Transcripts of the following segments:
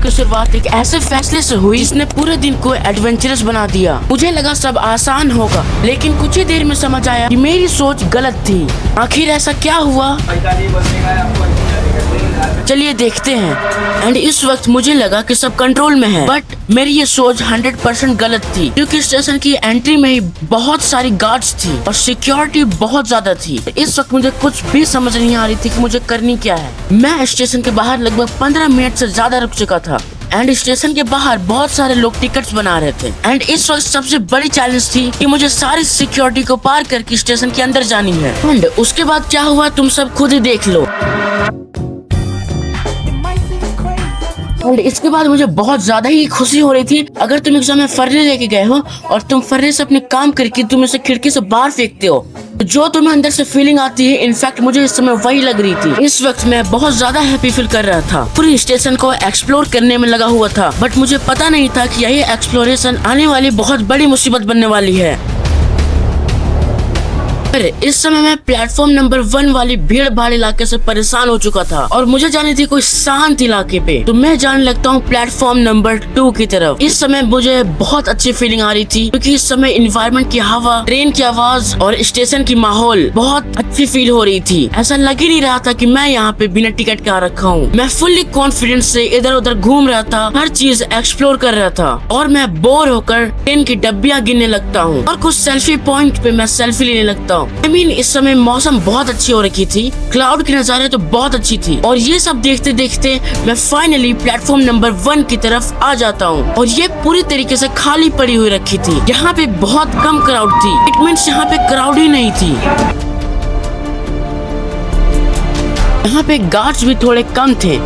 की शुरुआत एक ऐसे फैसले से हुई जिसने पूरे दिन को एडवेंचरस बना दिया। मुझे लगा सब आसान होगा, लेकिन कुछ ही देर में समझ आया कि मेरी सोच गलत थी। आखिर ऐसा क्या हुआ, चलिए देखते हैं। एंड इस वक्त मुझे लगा कि सब कंट्रोल में है, बट मेरी ये सोच 100% गलत थी, क्योंकि स्टेशन की एंट्री में ही बहुत सारी गार्ड्स थी और सिक्योरिटी बहुत ज्यादा थी। इस वक्त मुझे कुछ भी समझ नहीं आ रही थी कि मुझे करनी क्या है। मैं स्टेशन के बाहर लगभग 15 मिनट से ज्यादा रुक चुका था एंड स्टेशन के बाहर बहुत सारे लोग टिकट्स बना रहे थे। एंड इस वक्त सबसे बड़ी चैलेंज थी कि मुझे सारी सिक्योरिटी को पार करके स्टेशन के अंदर जानी है। एंड उसके बाद क्या हुआ तुम सब खुद ही देख लो। और इसके बाद मुझे बहुत ज्यादा ही खुशी हो रही थी। अगर तुम एग्जाम में फर्रे लेके गए हो और तुम फर्रे से अपने काम करके तुम इसे खिड़की से बाहर फेंकते हो, जो तुम्हें अंदर से फीलिंग आती है, इनफैक्ट मुझे इस समय वही लग रही थी। इस वक्त मैं बहुत ज्यादा हैप्पी फील कर रहा था। पूरी स्टेशन को एक्सप्लोर करने में लगा हुआ था, बट मुझे पता नहीं था कि यही एक्सप्लोरेशन आने वाली बहुत बड़ी मुसीबत बनने वाली है। इस समय मैं प्लेटफॉर्म नंबर 1 वाली भीड़ भाड़ इलाके से परेशान हो चुका था और मुझे जानी थी कोई शांत इलाके पे। तो मैं जाने लगता हूँ प्लेटफॉर्म नंबर 2 की तरफ। इस समय मुझे बहुत अच्छी फीलिंग आ रही थी, क्योंकि इस समय इन्वायरमेंट की हवा, ट्रेन की आवाज और स्टेशन की माहौल बहुत अच्छी फील हो रही थी। ऐसा लग ही नहीं रहा था कि मैं यहाँ पे बिना टिकट के आ रखा हूँ। मैं फुल्ली कॉन्फिडेंस से इधर उधर घूम रहा था, हर चीज एक्सप्लोर कर रहा था और मैं बोर होकर ट्रेन की डब्बियाँ गिनने लगता हूँ और कुछ सेल्फी पॉइंट पे मैं सेल्फी लेने लगता हूँ। इस समय मौसम बहुत अच्छी हो रखी थी, क्लाउड की नजारे तो बहुत अच्छी थी और ये सब देखते देखते मैं फाइनली प्लेटफॉर्म नंबर 1 की तरफ आ जाता हूँ और ये पूरी तरीके से खाली पड़ी हुई रखी थी। यहाँ पे बहुत कम क्राउड थी, इट मीन्स यहाँ पे क्राउड ही नहीं थी। यहाँ पे गार्ड्स भी थोड़े कम थे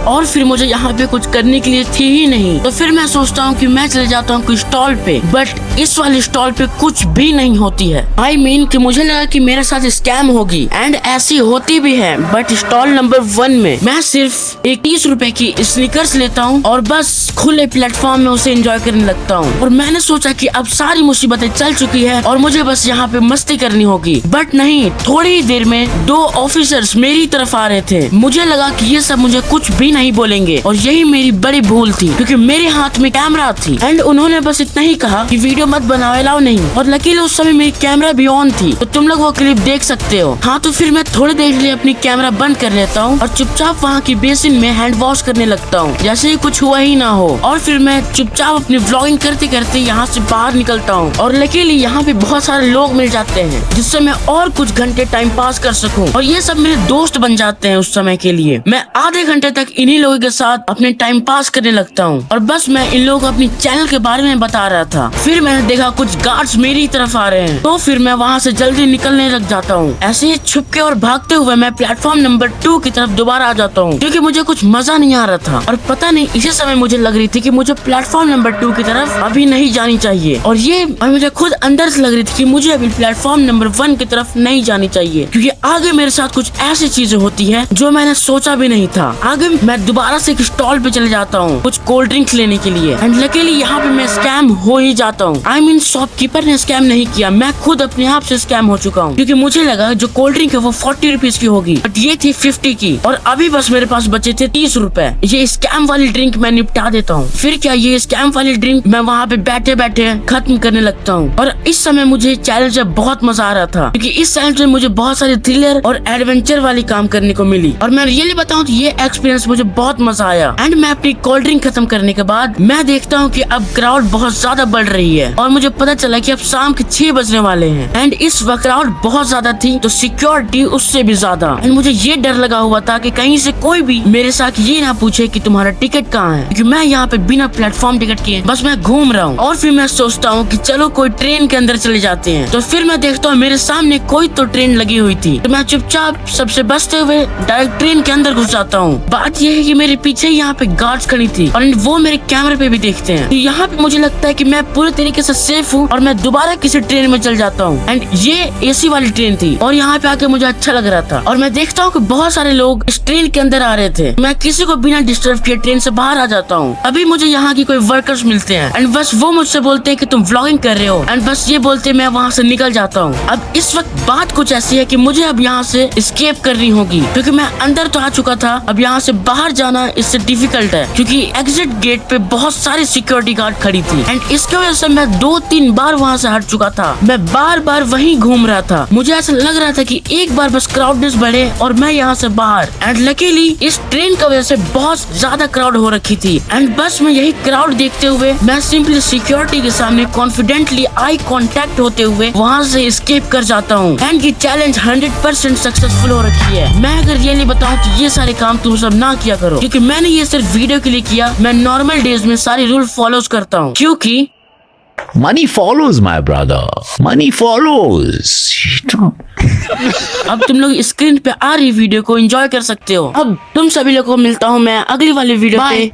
और फिर मुझे यहाँ पे कुछ करने के लिए थी ही नहीं। तो फिर मैं सोचता हूँ कि मैं चले जाता हूँ कोई स्टॉल पे, बट इस वाले स्टॉल पे कुछ भी नहीं होती है। I mean कि मुझे लगा कि मेरे साथ स्कैम होगी एंड ऐसी होती भी है, बट स्टॉल नंबर 1 में मैं सिर्फ 30 रुपए की स्नीकर्स लेता हूँ और बस खुले प्लेटफॉर्म में उसे एंजॉय करने लगता हूँ। और मैंने सोचा कि अब सारी मुसीबतें चल चुकी है और मुझे बस यहाँ पे मस्ती करनी होगी, बट नहीं। थोड़ी ही देर में 2 ऑफिसर्स मेरी तरफ आ रहे थे। मुझे लगा कि ये सब मुझे कुछ भी नहीं बोलेंगे और यही मेरी बड़ी भूल थी, क्योंकि मेरे हाथ में कैमरा थी एंड उन्होंने बस इतना ही कहा कि वीडियो मत बनाओ, अलाउ नहीं। और लकीली उस समय मेरी कैमरा भी ऑन थी, तो तुम लोग वो क्लिप देख सकते हो। हाँ, तो फिर मैं थोड़ी देर के लिए अपनी कैमरा बंद कर लेता हूँ और चुपचाप वहाँ की बेसिन में हैंड वॉश करने लगता हूँ, जैसे ही कुछ हुआ ही ना हो। और फिर मैं चुपचाप अपनी व्लॉगिंग करते करते यहाँ से बाहर निकलता हूँ और लकीली यहाँ पे बहुत सारे लोग मिल जाते हैं, जिससे मैं और कुछ घंटे टाइम पास कर सकूँ और ये सब मेरे दोस्त बन जाते हैं। उस समय के लिए मैं आधे घंटे तक इन्हीं लोगों के साथ अपने टाइम पास करने लगता हूँ और बस मैं इन लोगों को अपनी चैनल के बारे में बता रहा था। फिर मैंने देखा कुछ गार्ड्स मेरी तरफ आ रहे हैं, तो फिर मैं वहाँ से जल्दी निकलने लग जाता हूँ। ऐसे ही छुपके और भागते हुए मैं प्लेटफॉर्म नंबर 2 की तरफ दोबारा आ जाता हूँ, क्योंकि मुझे कुछ मजा नहीं आ रहा था और पता नहीं इसी समय मुझे लग रही थी कि मुझे प्लेटफॉर्म नंबर 2 की तरफ अभी नहीं जानी चाहिए और मुझे खुद अंदर से लग रही थी कि मुझे अभी प्लेटफॉर्म नंबर 1 की तरफ नहीं जानी चाहिए, क्योंकि आगे मेरे साथ कुछ ऐसी चीजें होती है जो मैंने सोचा भी नहीं था। आगे मैं दोबारा से एक स्टॉल पे चले जाता हूँ कुछ कोल्ड ड्रिंक्स लेने के लिए एंड लकीली यहाँ पे मैं स्कैम हो ही जाता हूँ। I mean शॉपकीपर ने स्कैम नहीं किया, मैं खुद अपने आप से स्कैम हो चुका हूँ, क्योंकि मुझे लगा जो कोल्ड ड्रिंक है वो 40 रुपीज की होगी, बट ये थी 50 की और अभी बस मेरे पास बचे थे 30 रुपए। ये स्कैम वाली ड्रिंक मैं निपटा देता हूँ। फिर क्या, ये स्कैम वाली ड्रिंक मैं वहाँ पे बैठे बैठे खत्म करने लगता हूँ और इस समय मुझे चैलेंज में बहुत मजा आ रहा था, क्योंकि इस चैलेंज में मुझे बहुत सारी थ्रिलर और एडवेंचर वाली काम करने को मिली और मैं रियली बताऊँ तो ये एक्सपीरियंस मुझे बहुत मजा आया। एंड मैं अपनी कोल्ड ड्रिंक खत्म करने के बाद मैं देखता हूँ कि अब क्राउड बहुत ज्यादा बढ़ रही है और मुझे पता चला कि अब शाम के 6 बजने वाले हैं एंड इस वक्त क्राउड बहुत ज्यादा थी, तो सिक्योरिटी उससे भी ज्यादा। एंड मुझे ये डर लगा हुआ था कि कहीं से कोई भी मेरे साथ ये ना पूछे कि तुम्हारा टिकट कहाँ है, क्योंकि मैं यहाँ पे बिना प्लेटफॉर्म टिकट किए बस मैं घूम रहा हूँ। और फिर मैं सोचता हूँ कि चलो कोई ट्रेन के अंदर चले जाते हैं, तो फिर मैं देखता हूँ मेरे सामने कोई तो ट्रेन लगी हुई थी, तो मैं चुपचाप सबसे बचते हुए डायरेक्ट ट्रेन के अंदर घुस जाता हूँ। बात यह है कि मेरे पीछे यहाँ पे गार्ड्स खड़ी थी और वो मेरे कैमरे पे भी देखते हैं, तो यहाँ पे मुझे लगता है कि मैं पूरे तरीके से सेफ हूँ और मैं दोबारा किसी ट्रेन में चल जाता हूँ। एंड ये एसी वाली ट्रेन थी और यहाँ पे आके मुझे अच्छा लग रहा था और मैं देखता हूँ कि बहुत सारे लोग इस ट्रेन के अंदर आ रहे थे। मैं किसी को बिना डिस्टर्ब किए ट्रेन से बाहर आ जाता हूँ। अभी मुझे यहाँ की कोई वर्कर्स मिलते हैं एंड बस वो मुझसे बोलते हैं कि तुम व्लॉगिंग कर रहे हो एंड बस ये बोलते मैं वहाँ से निकल जाता हूँ। अब इस वक्त बात कुछ ऐसी है कि मुझे अब यहाँ से एस्केप करनी होगी, क्योंकि मैं अंदर तो आ चुका था, अब यहाँ से बाहर बाहर जाना इससे डिफिकल्ट है, क्योंकि एग्जिट गेट पे बहुत सारी सिक्योरिटी गार्ड खड़ी थी एंड इसकी वजह से मैं 2-3 बार वहाँ से हट चुका था। मैं बार बार वहीं घूम रहा था। मुझे ऐसा लग रहा था कि एक बार बस क्राउडनेस बढ़े और मैं यहाँ से बाहर। एंड लकीली इस ट्रेन की वजह से बहुत ज्यादा क्राउड हो रखी थी एंड बस में यही क्राउड देखते हुए मैं सिंपली सिक्योरिटी के सामने कॉन्फिडेंटली आई कांटेक्ट होते हुए वहाँ से एस्केप कर जाता हूँ। एंड ये चैलेंज 100% सक्सेसफुल हो रखी है। मैं अगर ये नहीं बताऊँ कि ये सारे काम तुम सब ना किया करो, क्योंकि मैंने ये सिर्फ वीडियो के लिए किया। मैं नॉर्मल डेज में सारे रूल फॉलोज करता हूँ, क्योंकि Money follows, my brother. Money follows. अब तुम लोग स्क्रीन पे आ रही वीडियो को एंजॉय कर सकते हो। अब तुम सभी लोगों को मिलता हूँ मैं अगली वाली वीडियो पे।